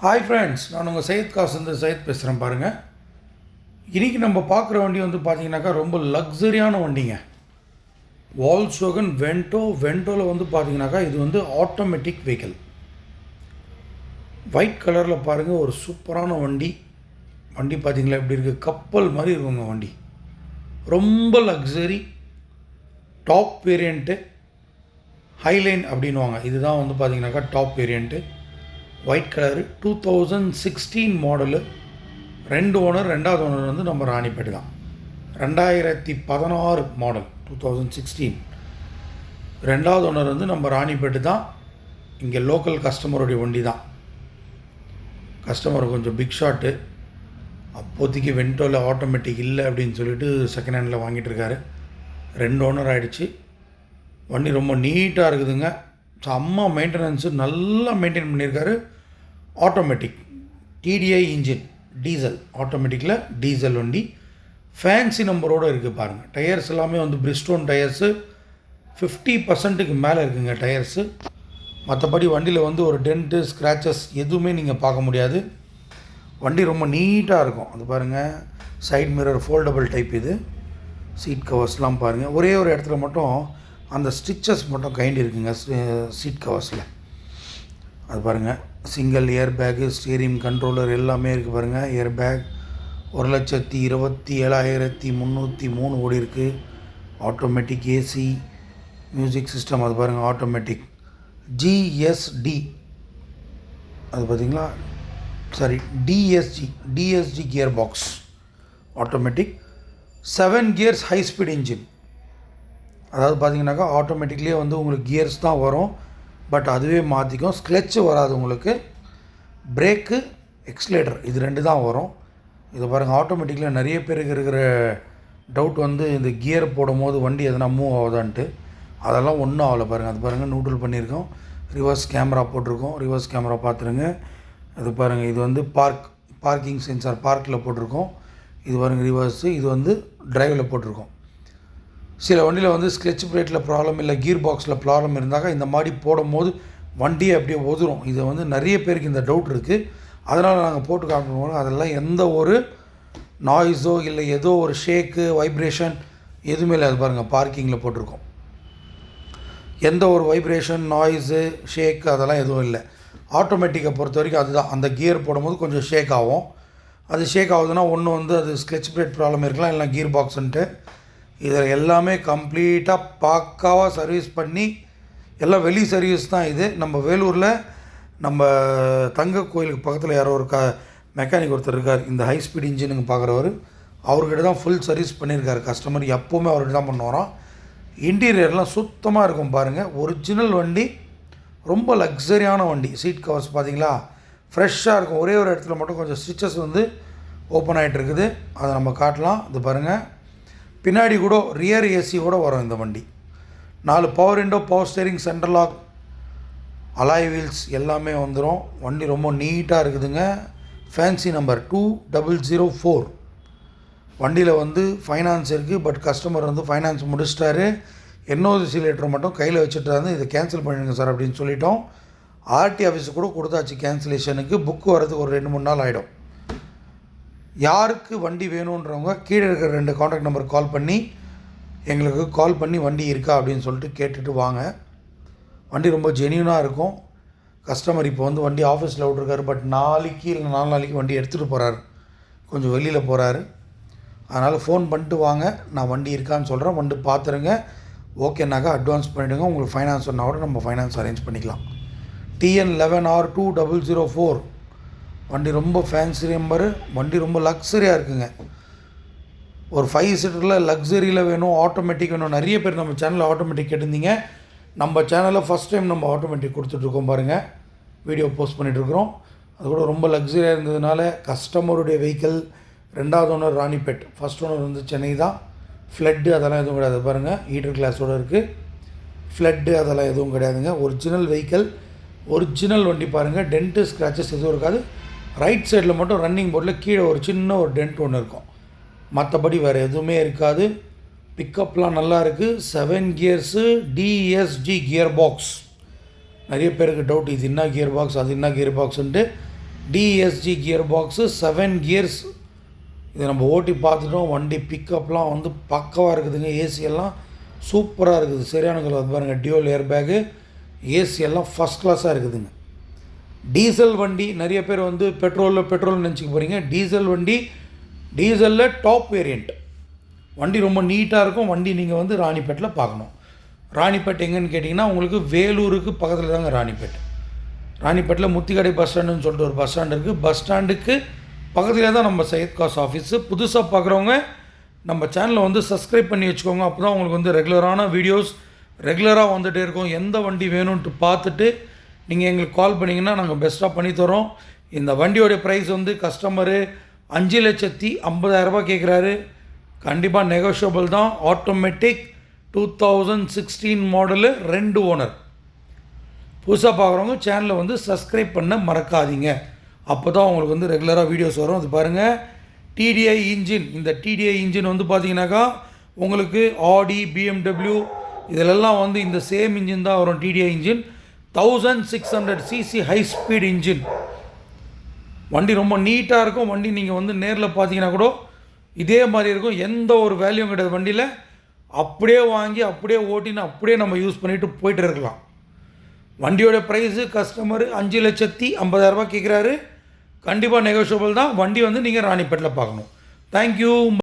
Hi friends, நான் உங்கள் சையத் காசுந்து சையத் பேசுகிறேன் பாருங்கள். இன்றைக்கி நம்ம பார்க்குற வண்டி வந்து பார்த்தீங்கன்னாக்கா ரொம்ப லக்ஸரியான வண்டிங்க. வால்க்ஸ்வேகன் வென்டோவில் வந்து பார்த்தீங்கன்னாக்கா இது வந்து ஆட்டோமேட்டிக் வெஹிக்கிள். ஒயிட் கலரில் பாருங்கள், ஒரு சூப்பரான வண்டி. வண்டி பார்த்தீங்களா எப்படி இருக்குது, கப்பல் மாதிரி இருக்குங்க வண்டி. ரொம்ப லக்ஸரி, டாப் வேரியண்ட்டு, ஹைலைன் அப்படின்வாங்க. இதுதான் வந்து பார்த்தீங்கன்னாக்கா top variant. White colour, 2016 model. ரெண்டு ஓனர், ரெண்டாவது ஓனர் வந்து நம்ம ராணிப்பேட்டு தான். 2016 மாடல், 2016. ரெண்டாவது ஓனர் வந்து நம்ம ராணிப்பேட்டு தான். இங்கே லோக்கல் கஸ்டமருடைய வண்டி தான். கஸ்டமர் கொஞ்சம் பிக் ஷாட்டு. அப்போதைக்கு வென்டோவில் ஆட்டோமேட்டிக் இல்லை அப்படின்னு சொல்லிட்டு செகண்ட் ஹேண்டில் வாங்கிட்டு இருக்காரு. ரெண்டு ஓனர் ஆகிடுச்சு. வண்டி ரொம்ப நீட்டாக இருக்குதுங்க. செம்ம மெயின்டெனன்ஸு, நல்லா மெயின்டைன் பண்ணியிருக்காரு. ஆட்டோமேட்டிக் டிடிஐ இன்ஜின், டீசல், ஆட்டோமேட்டிக்கில் டீசல் வண்டி. ஃபேன்சி நம்பரோடு இருக்குது பாருங்கள். டயர்ஸ் எல்லாமே வந்து பிரிஸ்டோன் டயர்ஸு, 50%க்கு மேலே இருக்குங்க டயர்ஸு. மற்றபடி வண்டியில் வந்து ஒரு டென்ட்டு, ஸ்க்ராச்சஸ் எதுவுமே நீங்கள் பார்க்க முடியாது. வண்டி ரொம்ப நீட்டாக இருக்கும். அது பாருங்கள், சைட் மிரர் ஃபோல்டபுள் டைப். இது சீட் கவர்ஸ்லாம் பாருங்கள். ஒரே ஒரு இடத்துல மட்டும் அந்த ஸ்டிச்சஸ் மட்டும் கைண்டி இருக்குங்க சீட் கவர்ஸில். அது பாருங்கள், single air bag, steering controller எல்லாமே இருக்குது பாருங்கள். ஏர் பேக் 1,27,303 ஓடி இருக்குது. Automatic AC, music system. அது பாருங்கள், ஆட்டோமேட்டிக் ஜிஎஸ்டி. அது பார்த்திங்களா, sorry, DSG gear box, automatic. 7 gears high speed engine. அதாவது பார்த்தீங்கன்னாக்கா ஆட்டோமேட்டிக்லேயே வந்து உங்களுக்கு கியர்ஸ் தான் வரும், பட் அதுவே மாற்றிக்கும். ஸ்க்ளெட்சு வராது உங்களுக்கு. பிரேக்கு, எக்ஸ்லேட்டர், இது ரெண்டு தான் வரும். இதை பாருங்கள், ஆட்டோமேட்டிக்கில் நிறைய பேருக்கு இருக்கிற டவுட் வந்து இந்த கியர் போடும் போது வண்டி எதனா மூவ் ஆகுதான்ட்டு. அதெல்லாம் ஒன்றும் ஆகலை பாருங்கள். அது பாருங்கள், நியூட்ரல் பண்ணியிருக்கோம். ரிவர்ஸ் கேமரா போட்டிருக்கோம். ரிவர்ஸ் கேமரா பார்த்துருங்க. அது பாருங்கள், இது வந்து பார்க்கிங் சென்சார், பார்க்கில் போட்டிருக்கோம். இது பாருங்கள் ரிவர்ஸு. இது வந்து டிரைவில் போட்டிருக்கோம். சில வண்டியில் வந்து ஸ்க்ளெட்ச் பிரேக்கில் ப்ராப்ளம் இல்லை, கீர் பாக்ஸில் ப்ராப்ளம் இருந்தாக்கா இந்த மாதிரி போடும் போது வண்டியை அப்படியே ஒதுரும். இது வந்து நிறைய பேருக்கு இந்த டவுட் இருக்குது. அதனால் நாங்கள் போட்டு காமிப்போம். அதெல்லாம் எந்த ஒரு நாய்ஸோ இல்லை ஏதோ ஒரு ஷேக்கு, வைப்ரேஷன் எதுவுமே இல்லை. அது பாருங்கள், பார்க்கிங்கில் போட்டிருக்கோம். எந்த ஒரு வைப்ரேஷன், நாய்ஸு, ஷேக்கு அதெல்லாம் எதுவும் இல்லை. ஆட்டோமேட்டிக்கை பொறுத்த வரைக்கும் அதுதான். அந்த கியர் போடும்போது கொஞ்சம் ஷேக் ஆகும். அது ஷேக் ஆகுதுன்னா ஒன்று வந்து அது ஸ்க்ளெட்ச் பிரேக் ப்ராப்ளம் இருக்கலாம், இல்லை கீர் பாக்ஸுன்ட்டு. இதில் எல்லாமே கம்ப்ளீட்டாக பக்காவாக சர்வீஸ் பண்ணி, எல்லாம் வெளி சர்வீஸ் தான் இது. நம்ம வேலூரில் நம்ம தங்க கோயிலுக்கு பக்கத்தில் யாரோ ஒரு மெக்கானிக் ஒருத்தர் இருக்கார், இந்த ஹை ஸ்பீட் இன்ஜினுங்க பார்க்குறவர். அவர்கிட்ட தான் ஃபுல் சர்வீஸ் பண்ணியிருக்காரு கஸ்டமர். எப்போவுமே அவர்கிட்ட தான் பண்ணுவாராம். இன்டீரியர்லாம் சுத்தமாக இருக்கும் பாருங்கள். ஒரிஜினல் வண்டி, ரொம்ப லக்ஸரியான வண்டி. சீட் கவர்ஸ் பார்த்தீங்களா, ஃப்ரெஷ்ஷாக இருக்கும். ஒரே ஒரு இடத்துல மட்டும் கொஞ்சம் ஸ்டிச்சஸ் வந்து ஓப்பன் ஆகிட்டு இருக்குது. அதை நம்ம காட்டலாம். இது பாருங்கள், பின்னாடி கூட ரியர் ஏசி கூட வரும் இந்த வண்டி. 4 power window, power steering, central lock, alloy wheels எல்லாமே வந்துடும். வண்டி ரொம்ப நீட்டாக இருக்குதுங்க. Fancy number 2004. வண்டியில் வந்து ஃபைனான்ஸ் இருக்குது, பட் கஸ்டமர் வந்து ஃபைனான்ஸ் முடிச்சிட்டாரு. என்ஓசி லெட்டர் மட்டும் கையில் வச்சுட்டாரு. இதை கேன்சல் பண்ணிடுங்க சார் அப்படின்னு சொல்லிட்டோம். ஆர்டி ஆஃபீஸு கூட கொடுத்தாச்சு கேன்சலேஷனுக்கு. புக்கு வரதுக்கு ஒரு 2-3 நாள் ஆகிடும். யாருக்கு வண்டி வேணுன்றவங்க கீழே இருக்கிற 2 காண்டாக்ட் நம்பருக்கு கால் பண்ணி எங்களுக்கு கால் பண்ணி வண்டி இருக்கா அப்படின்னு சொல்லிட்டு கேட்டுட்டு வாங்க. வண்டி ரொம்ப ஜென்யூனாக இருக்கும். கஸ்டமர் இப்போ வந்து வண்டி ஆஃபீஸில் விட்ருக்காரு, பட் நாளைக்கு இல்லை 4 நாளைக்கு வண்டி எடுத்துகிட்டு போகிறாரு, கொஞ்சம் வெளியில் போகிறாரு. அதனால் ஃபோன் பண்ணிட்டு வாங்க, நான் வண்டி இருக்கான்னு சொல்கிறேன். வண்டி பார்த்துருங்க. ஓகேனாக்கா அட்வான்ஸ் பண்ணிவிடுங்க. உங்களுக்கு ஃபைனான்ஸ் சொன்னால் கூட நம்ம ஃபைனான்ஸ் அரேஞ்ச் பண்ணிக்கலாம். TN11R2004 வண்டி ரொம்ப ஃபேன்சி நம்பரு. வண்டி ரொம்ப லக்ஸரியாக இருக்குங்க. ஒரு 5 சீட்டரில் லக்ஸரியில் வேணும், ஆட்டோமேட்டிக் வேணும். நிறைய பேர் நம்ம சேனலில் ஆட்டோமேட்டிக் கேட்டிருந்தீங்க. நம்ம சேனலில் ஃபஸ்ட் டைம் நம்ம ஆட்டோமேட்டிக் கொடுத்துட்ருக்கோம் பாருங்கள். வீடியோ போஸ்ட் பண்ணிகிட்ருக்குறோம். அது கூட ரொம்ப லக்ஸரியாக இருந்ததுனால கஸ்டமருடைய வெஹிக்கிள். ரெண்டாவது ஓனர் ராணிப்பேட், ஃபஸ்ட் ஓனர் வந்து சென்னை தான். ஃப்ளட்டு அதெல்லாம் எதுவும் கிடையாது பாருங்கள். ஹீட்டர் கிளாஸோடு இருக்குது. ஃப்ளட்டு அதெல்லாம் எதுவும் கிடையாதுங்க. ஒரிஜினல் வெஹிக்கிள், ஒரிஜினல் வண்டி பாருங்கள். டென்ட்டு, ஸ்க்ராச்சஸ் எதுவும் இருக்காது. ரைட் சைடில் மட்டும் ரன்னிங் போர்டில் கீழே ஒரு சின்ன ஒரு டென்ட் ஒன்று இருக்கும். மற்றபடி வேறு எதுவுமே இருக்காது. பிக்கப்லாம் நல்லா இருக்குது. 7 கியர்ஸு, டிஎஸ்ஜி கியர் பாக்ஸ். நிறைய பேருக்கு டவுட், இது என்ன கியர் பாக்ஸ், அது என்ன கியர் பாக்ஸுன்ட்டு. DSG gear box 7 gears. இதை நம்ம ஓட்டி பார்த்துட்டோம். வண்டி பிக்கப்லாம் வந்து பக்கவாக இருக்குதுங்க. ஏசியெல்லாம் சூப்பராக இருக்குது. சரியான கலர் பாருங்கள். டியூவல் ஏர் பேகு, ஏசியெல்லாம் ஃபஸ்ட் கிளாஸாக இருக்குதுங்க. டீசல் வண்டி நிறைய பேர் வந்து பெட்ரோல்னு நினச்சிக்க போகிறீங்க. டீசல் வண்டி, டீசலில் டாப் வேரியண்ட் வண்டி ரொம்ப நீட்டாக இருக்கும். வண்டி நீங்கள் வந்து ராணிப்பேட்டில் பார்க்கணும். ராணிப்பேட் எங்கன்னு கேட்டிங்கன்னா உங்களுக்கு வேலூருக்கு பக்கத்தில் தாங்க ராணிப்பேட். ராணிப்பேட்டில் முத்திக்கடை பஸ் ஸ்டாண்டுன்னு சொல்லிட்டு ஒரு பஸ் ஸ்டாண்டு இருக்குது. பஸ் ஸ்டாண்டுக்கு பக்கத்தில் தான் நம்ம சையத் காஸ் ஆஃபீஸு. புதுசாக பார்க்குறவங்க நம்ம சேனலை வந்து சப்ஸ்கிரைப் பண்ணி வச்சுக்கோங்க. அப்போ தான் உங்களுக்கு வந்து ரெகுலரான வீடியோஸ் ரெகுலராக வந்துகிட்டே இருக்கும். எந்த வண்டி வேணும்ன்ட்டு பார்த்துட்டு நீங்கள் எங்களுக்கு கால் பண்ணிங்கன்னா நாங்கள் பெஸ்ட்டாக பண்ணித்தரோம். இந்த வண்டியோடைய ப்ரைஸ் வந்து கஸ்டமரு 5,50,000 கேட்குறாரு. கண்டிப்பாக நெகோஷியபிள் தான். Automatic 2016 model, 2 owner. புதுசாக பார்க்குறவங்க சேனலை வந்து சப்ஸ்கிரைப் பண்ண மறக்காதீங்க. அப்போ தான் உங்களுக்கு வந்து ரெகுலராக வீடியோஸ் வரும். அது பாருங்கள், டிடிஐ இன்ஜின். இந்த டிடிஐ இன்ஜின் வந்து பார்த்தீங்கன்னாக்கா உங்களுக்கு ஆடி, பிஎம்டபிள்யூ இதிலெல்லாம் வந்து இந்த சேம் இன்ஜின் தான் வரும். DTI engine 1600 CC high speed engine. வண்டி ரொம்ப நீட்டாக இருக்கும். வண்டி நீங்கள் வந்து நேரில் பார்த்தீங்கன்னா கூட இதே மாதிரி இருக்கும். எந்த ஒரு வேல்யூவும் கிடையாது வண்டியில். அப்படியே வாங்கி அப்படியே ஓட்டின்னு அப்படியே நம்ம யூஸ் பண்ணிவிட்டு போய்ட்டு இருக்கலாம். வண்டியோட ப்ரைஸு கஸ்டமரு 5,50,000 கேட்குறாரு. கண்டிப்பாக நெகோஷியபிள் தான். வண்டி வந்து நீங்கள் ராணிப்பேட்டில் பார்க்கணும். தேங்க்யூ.